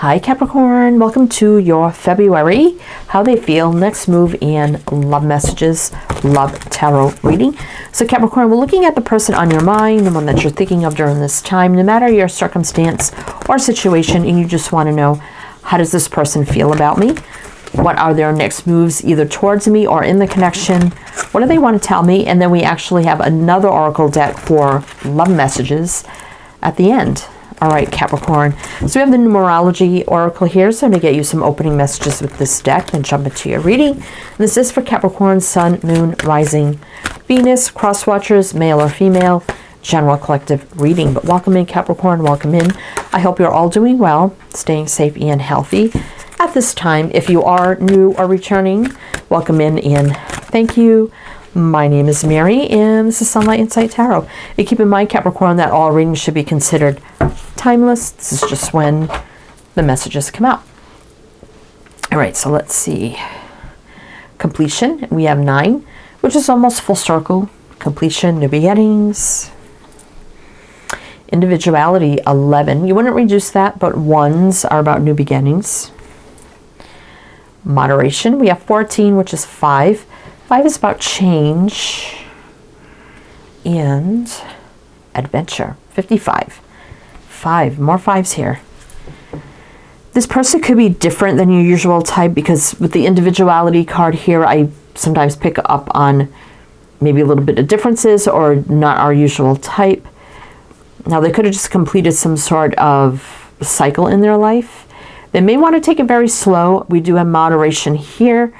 Hi Capricorn, welcome to your February, how they feel, next move, and love messages, love tarot reading. So Capricorn, we're looking at the person on your mind, the one that you're thinking of during this time, no matter your circumstance or situation, and you just want to know, how does this person feel about me? What are their next moves, either towards me or in the connection? What do they want to tell me? And then we actually have another oracle deck for love messages at the end. All right, Capricorn. So we have the numerology oracle here. So I'm going to get you some opening messages with this deck and jump into your reading. This is for Capricorn, Sun, Moon, Rising, Venus, cross watchers, male or female, general collective reading. But welcome in, Capricorn. Welcome in. I hope you're all doing well, staying safe and healthy at this time. If you are new or returning, welcome in and thank you. My name is Mary, and this is Sunlight Insight Tarot. And keep in mind, Capricorn, that all readings should be considered timeless. This is just when the messages come out. All right, so let's see. Completion, we have 9, which is almost full circle. Completion, new beginnings. Individuality, 11. You wouldn't reduce that, but 1s are about new beginnings. Moderation, we have 14, which is 5. 5 is about change. And adventure, 55. 5, more 5s here. This person could be different than your usual type, because with the individuality card here, I sometimes pick up on maybe a little bit of differences or not our usual type. Now, they could have just completed some sort of cycle in their life. They may want to take it very slow. We do have moderation here.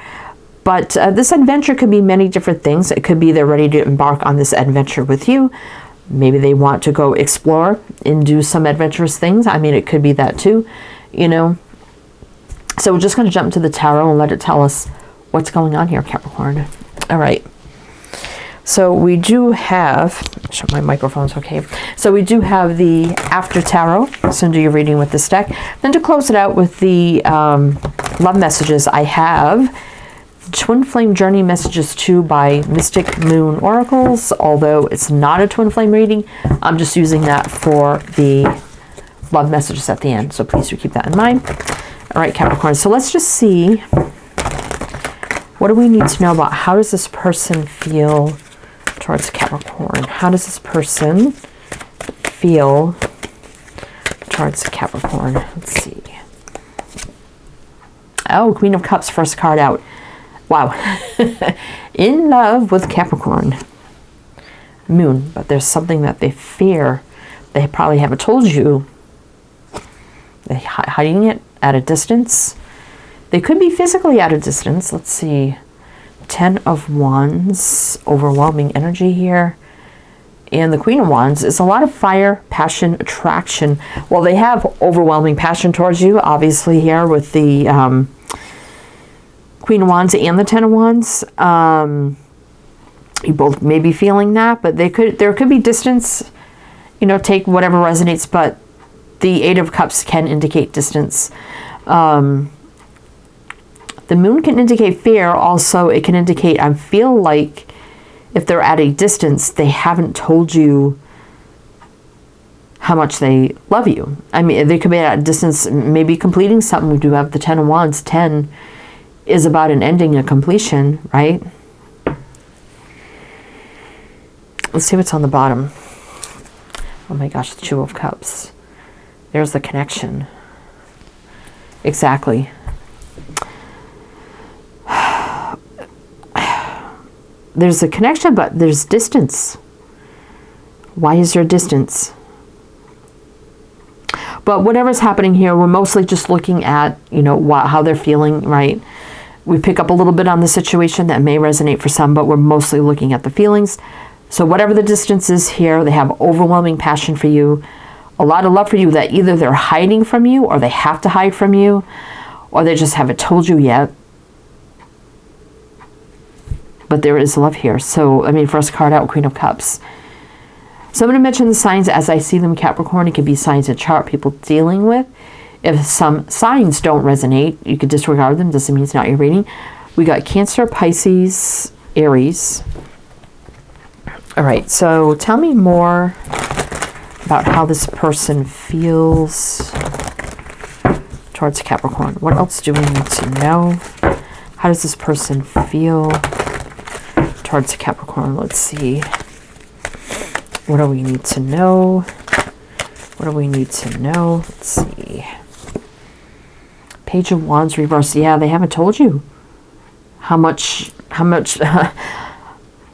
But this adventure could be many different things. It could be they're ready to embark on this adventure with you. Maybe they want to go explore and do some adventurous things. I mean, it could be that too, you know. So we're just going to jump to the tarot and let it tell us what's going on here, Capricorn. All right. So we do have, sure my microphone's okay. So we do have the after tarot. So do your reading with this deck. Then to close it out with the love messages, I have Twin Flame Journey Messages 2 by Mystic Moon Oracles. Although it's not a Twin Flame reading, I'm just using that for the love messages at the end. So please do keep that in mind. All right, Capricorn. So let's just see. What do we need to know about how does this person feel towards Capricorn? How does this person feel towards Capricorn? Let's see. Oh, Queen of Cups, first card out. Wow. In love with Capricorn. Moon. But there's something that they fear. They probably haven't told you. They're hiding it at a distance. They could be physically at a distance. Let's see. 10 of Wands. Overwhelming energy here. And the Queen of Wands is a lot of fire, passion, attraction. Well, they have overwhelming passion towards you, obviously, here with the Queen of Wands and the 10 of Wands. You both may be feeling that, but there could be distance. You know, take whatever resonates, but the 8 of Cups can indicate distance. The Moon can indicate fear. Also, it can indicate, I feel like if they're at a distance, they haven't told you how much they love you. I mean, they could be at a distance, maybe completing something. We do have the 10 of Wands. 10 is about an ending, a completion, right? Let's see what's on the bottom. Oh my gosh, the 2 of Cups. There's the connection. Exactly. There's a connection, but there's distance. Why is there distance? But whatever's happening here, we're mostly just looking at, you know, how they're feeling, right? We pick up a little bit on the situation that may resonate for some, but we're mostly looking at the feelings. So whatever the distance is here, they have overwhelming passion for you, a lot of love for you that either they're hiding from you or they have to hide from you, or they just haven't told you yet. But there is love here. So, I mean, first card out, Queen of Cups. So I'm going to mention the signs as I see them, Capricorn. It could be signs of chart people dealing with. If some signs don't resonate, you could disregard them. Doesn't mean it's not your reading. We got Cancer, Pisces, Aries. All right, so tell me more about how this person feels towards Capricorn? What else do we need to know? How does this person feel towards Capricorn? Let's see. What do we need to know? What do we need to know? Let's see. Page of Wands reversed. Yeah, they haven't told you how much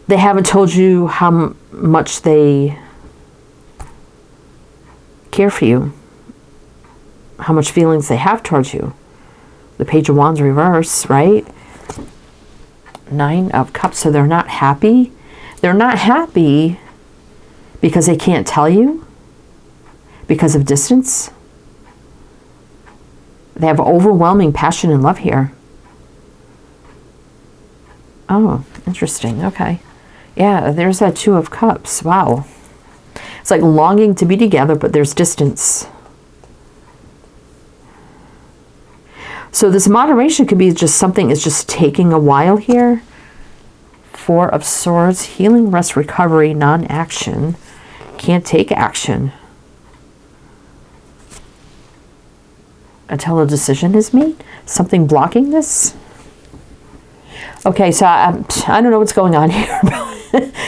they haven't told you how much they care for you, how much feelings they have towards you. The Page of Wands reverse, right? 9 of Cups. So they're not happy. They're not happy because they can't tell you, because of distance. They have overwhelming passion and love here. Oh, interesting. Okay. Yeah, there's that 2 of Cups. Wow. It's like longing to be together, but there's distance. So this moderation could be just something is just taking a while here. 4 of Swords, healing, rest, recovery, non-action. Can't take action until a decision is made. Something blocking this. Okay, so I don't know what's going on here.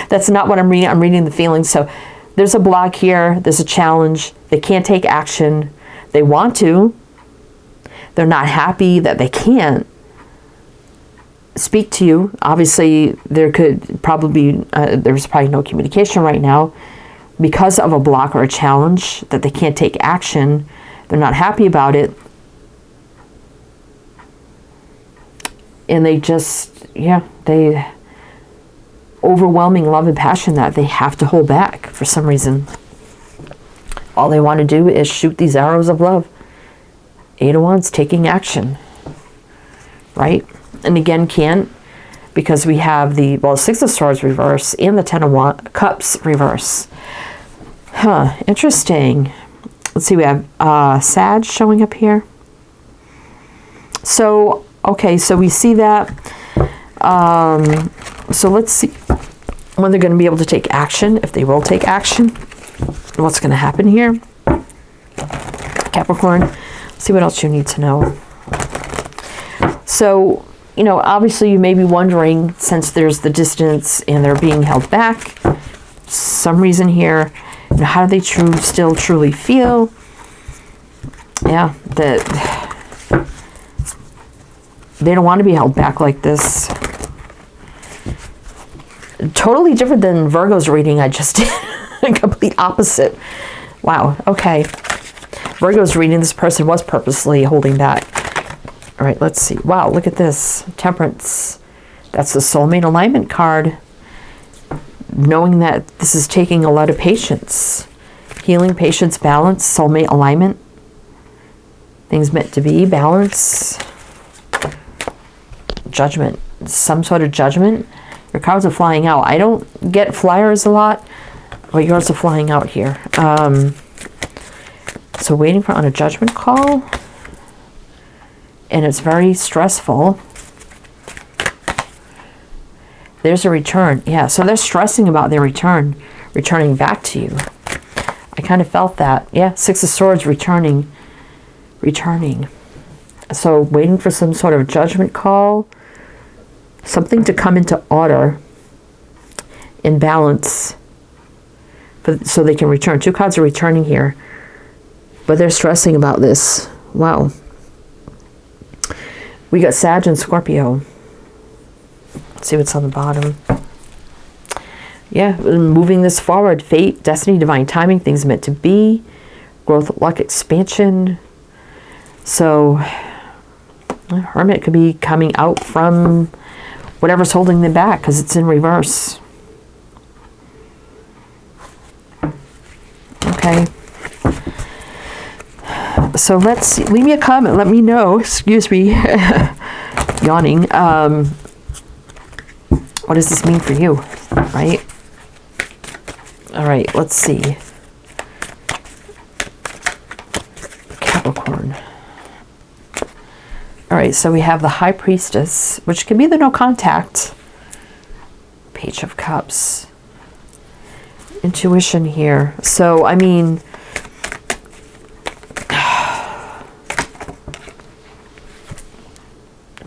That's not what I'm reading. I'm reading the feelings. So there's a block here. There's a challenge. They can't take action. They want to. They're not happy that they can't speak to you. Obviously, there could probably be, there's probably no communication right now because of a block or a challenge that they can't take action. They're not happy about it. And they just, yeah, they overwhelming love and passion that they have to hold back for some reason. All they want to do is shoot these arrows of love. 8 of Wands, taking action, right? And again, can't, because we have the, well, 6 of Swords reverse and the 10 of Cups reverse. Huh, interesting. Let's see, we have Sag showing up here. So, okay, so we see that. So let's see when they're going to be able to take action, if they will take action. What's going to happen here? Capricorn, let's see what else you need to know. So, you know, obviously you may be wondering, since there's the distance and they're being held back, some reason here, you know, how do they still truly feel? Yeah, that they don't want to be held back like this. Totally different than Virgo's reading I just did. Complete opposite. Wow, okay. Virgo's reading, this person was purposely holding back. All right, let's see. Wow, look at this. Temperance. That's the soulmate alignment card. Knowing that this is taking a lot of patience. Healing, patience, balance, soulmate alignment. Things meant to be, balance. Judgment. Some sort of judgment. Your cards are flying out. I don't get flyers a lot, but yours are flying out here. So waiting for on a judgment call. And it's very stressful. There's a return. Yeah, so they're stressing about their returning back to you. I kind of felt that. Yeah, 6 of Swords returning. So waiting for some sort of judgment call. Something to come into order, in balance, so they can return. 2 cards are returning here, but they're stressing about this. Wow. We got Sag and Scorpio. Let's see what's on the bottom. Yeah, moving this forward. Fate, destiny, divine timing, things meant to be. Growth, luck, expansion. So, Hermit could be coming out from whatever's holding them back, because it's in reverse. Okay. So let's see. Leave me a comment. Let me know. Excuse me. Yawning. What does this mean for you? Right? All right. Let's see. Capricorn. All right, so we have the High Priestess, which can be the no contact. Page of Cups. Intuition here. So, I mean,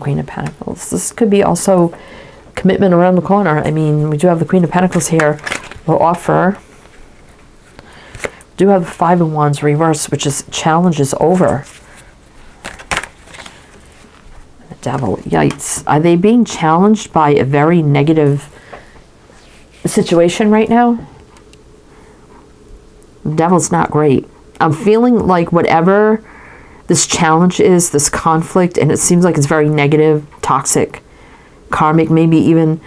Queen of Pentacles. This could be also commitment around the corner. I mean, we do have the Queen of Pentacles here. We'll offer. We do have the Five of Wands reverse, which is challenge is over. The Devil, yikes. Are they being challenged by a very negative situation right now? The Devil's not great. I'm feeling like whatever this challenge is, this conflict, and it seems like it's very negative, toxic, karmic, maybe even,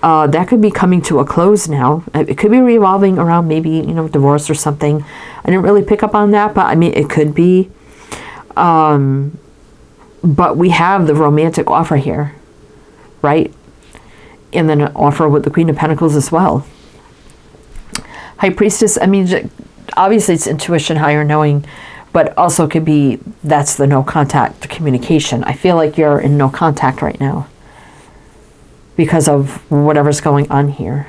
that could be coming to a close now. It could be revolving around maybe, you know, divorce or something. I didn't really pick up on that, but I mean, it could be. But we have the romantic offer here, right? And then an offer with the Queen of Pentacles as well. High Priestess, I mean, obviously it's intuition, higher knowing, but also could be that's the no contact communication. I feel like you're in no contact right now because of whatever's going on here.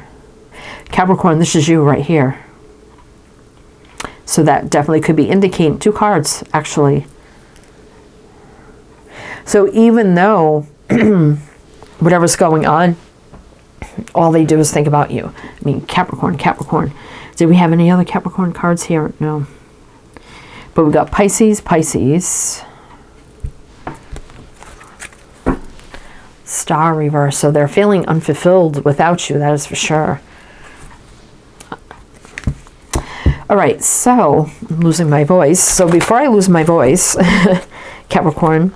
Capricorn, this is you right here. So that definitely could be indicating 2 cards, actually. So even though whatever's going on, all they do is think about you. I mean, Capricorn, Capricorn. Do we have any other Capricorn cards here? No. But we got Pisces, Pisces. Star reverse. So they're feeling unfulfilled without you, that is for sure. All right, so I'm losing my voice. So before I lose my voice, Capricorn,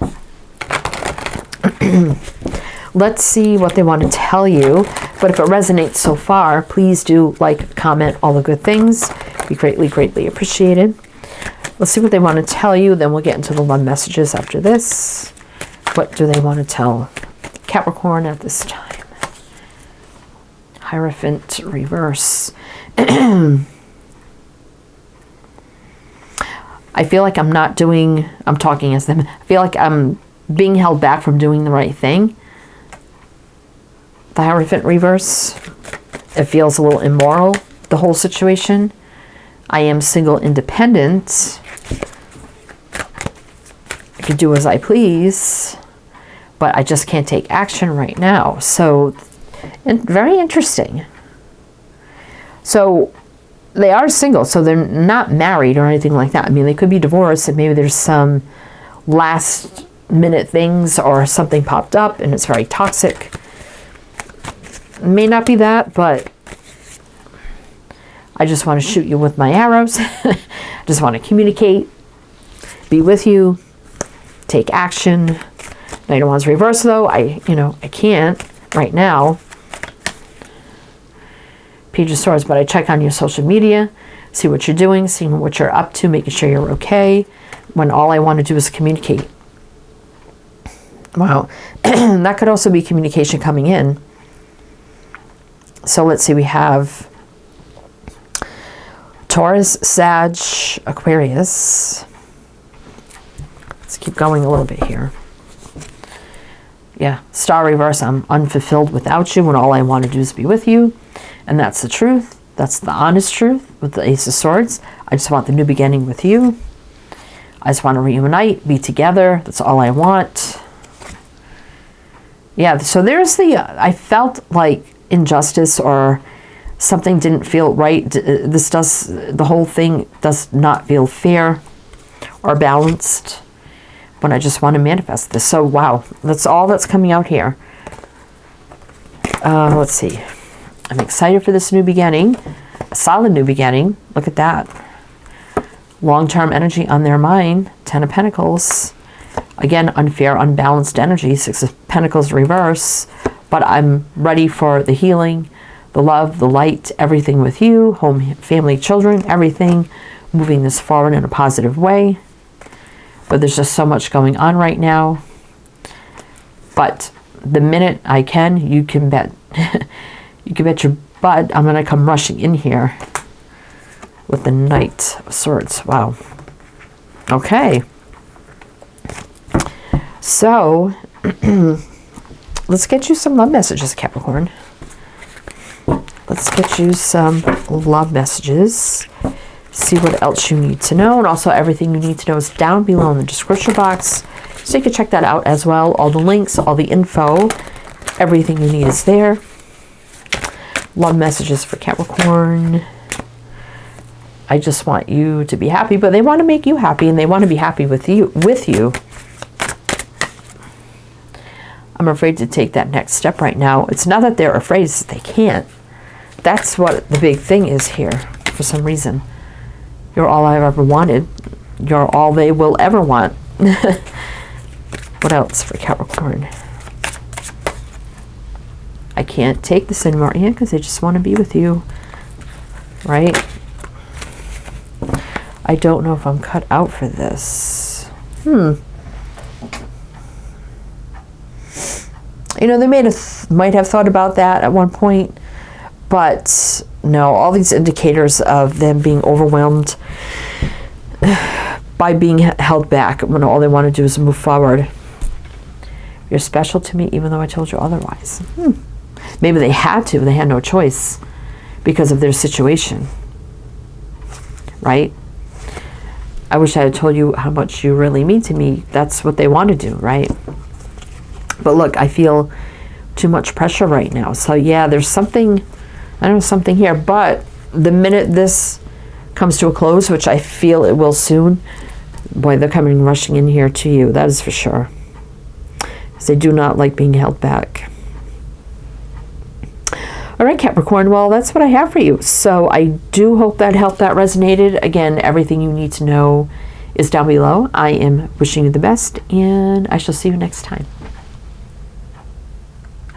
let's see what they want to tell you. But if it resonates so far, please do like, comment, all the good things. Be greatly, greatly appreciated. Let's see what they want to tell you. Then we'll get into the love messages after this. What do they want to tell Capricorn at this time? Hierophant reverse. I feel like I'm not doing, I'm talking as them. I feel like I'm being held back from doing the right thing. The Hierophant reverse, it feels a little immoral, the whole situation. I am single, independent. I can do as I please, but I just can't take action right now. So, and very interesting. So they are single, so they're not married or anything like that. I mean, they could be divorced and maybe there's some last minute things or something popped up and it's very toxic. It may not be that, but I just want to shoot you with my arrows. I just want to communicate, be with you, take action. Knight of Wands reverse though, I can't right now. Page of Swords, but I check on your social media, see what you're doing, seeing what you're up to, making sure you're okay, when all I want to do is communicate. Wow. That could also be communication coming in. So let's see, we have Taurus, Sag, Aquarius. Let's keep going a little bit here. Yeah, Star reverse, I'm unfulfilled without you when all I want to do is be with you. And that's the truth. That's the honest truth with the Ace of Swords. I just want the new beginning with you. I just want to reunite, be together. That's all I want. Yeah, so there's the, I felt like injustice or something didn't feel right. The whole thing does not feel fair or balanced. But I just want to manifest this. So, wow, that's all that's coming out here. Let's see. I'm excited for this new beginning. A solid new beginning. Look at that. Long-term energy on their mind. 10 of Pentacles. Again, unfair, unbalanced energy. 6 of Pentacles reverse. But I'm ready for the healing, the love, the light, everything with you. Home, family, children, everything. Moving this forward in a positive way. But there's just so much going on right now. But the minute I can, you can bet, you can bet your butt I'm going to come rushing in here with the Knight of Swords. Wow. Okay. So, let's get you some love messages, Capricorn. Let's get you some love messages. See what else you need to know. And also everything you need to know is down below in the description box. So you can check that out as well. All the links, all the info, everything you need is there. Love messages for Capricorn. I just want you to be happy, but they want to make you happy, and they want to be happy with you. I'm afraid to take that next step right now. It's not that they're afraid, it's that they can't. That's what the big thing is here for some reason. You're all I've ever wanted. You're all they will ever want. What else for Capricorn? I can't take this anymore, yeah, because I just want to be with you, right? I don't know if I'm cut out for this. You know, they might have thought about that at one point, but no, all these indicators of them being overwhelmed by being held back when all they want to do is move forward. You're special to me even though I told you otherwise. Maybe they had to, they had no choice because of their situation, right? I wish I had told you how much you really mean to me. That's what they want to do, right? But look, I feel too much pressure right now. So yeah, there's something, I don't know, something here. But the minute this comes to a close, which I feel it will soon, boy, they're coming rushing in here to you. That is for sure. Because they do not like being held back. All right, Capricorn, well, that's what I have for you. So I do hope that helped, that resonated. Again, everything you need to know is down below. I am wishing you the best, and I shall see you next time.